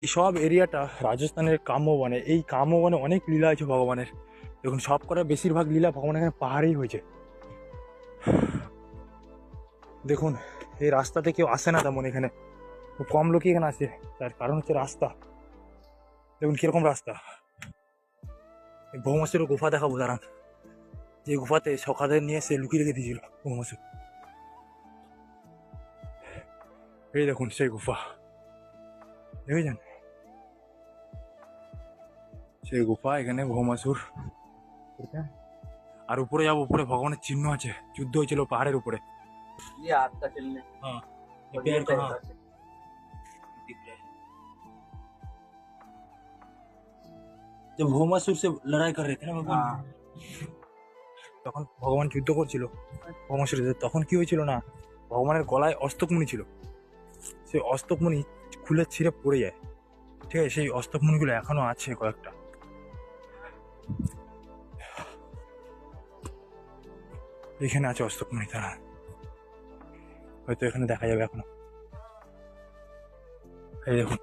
এই সব এরিয়াটা রাজস্থানের কাম্যবনে। এই কাম্যবনে অনেক লীলা আছে ভগবানের। দেখুন সব করে বেশিরভাগ লীলা ভগবান এখানে পাহাড়েই হয়েছে। দেখুন এই রাস্তাতে কেউ আসে না তেমন, এখানে খুব কম লোকই এখানে আসে। তার কারণ হচ্ছে রাস্তা। দেখুন কিরকম রাস্তা। ভৌমাসুরের গুফা দেখাবো দাঁড়ান, যে গুফাতে সখাদের নিয়ে সে লুকিয়ে রেখে দিয়েছিল ভৌমাসুর। এই দেখুন সেই গুফা, দেখেছেন সেই গুফা, এখানে ভৌমাসুর। আর উপরে যাবো, উপরে ভগবানের চিহ্ন আছে, যুদ্ধ হয়েছিল পাহাড়ের উপরে। ये हाथ का चलने हाँ और पैर ये का, पैर हाँ का। दिख रहा है। जब भौमासुर से लड़ाई कर रहे थे ना भगवान, हाँ তখন ভগবান যুদ্ধ করছিল ভৌমাসুরের সাথে। তখন কি হয়েছিল না, ভগবানের গলায় অস্তকমণি ছিল, সেই অস্তকমণি খুলে ছিঁড়ে পড়ে যায়। ঠিক আছে, সেই অস্তকমণিগুলো এখনো আছে কয়েকটা। এখানে আছে অস্তকমণি, তারা হয়তো এখানে দেখা যাবে এখনো। এই দেখুন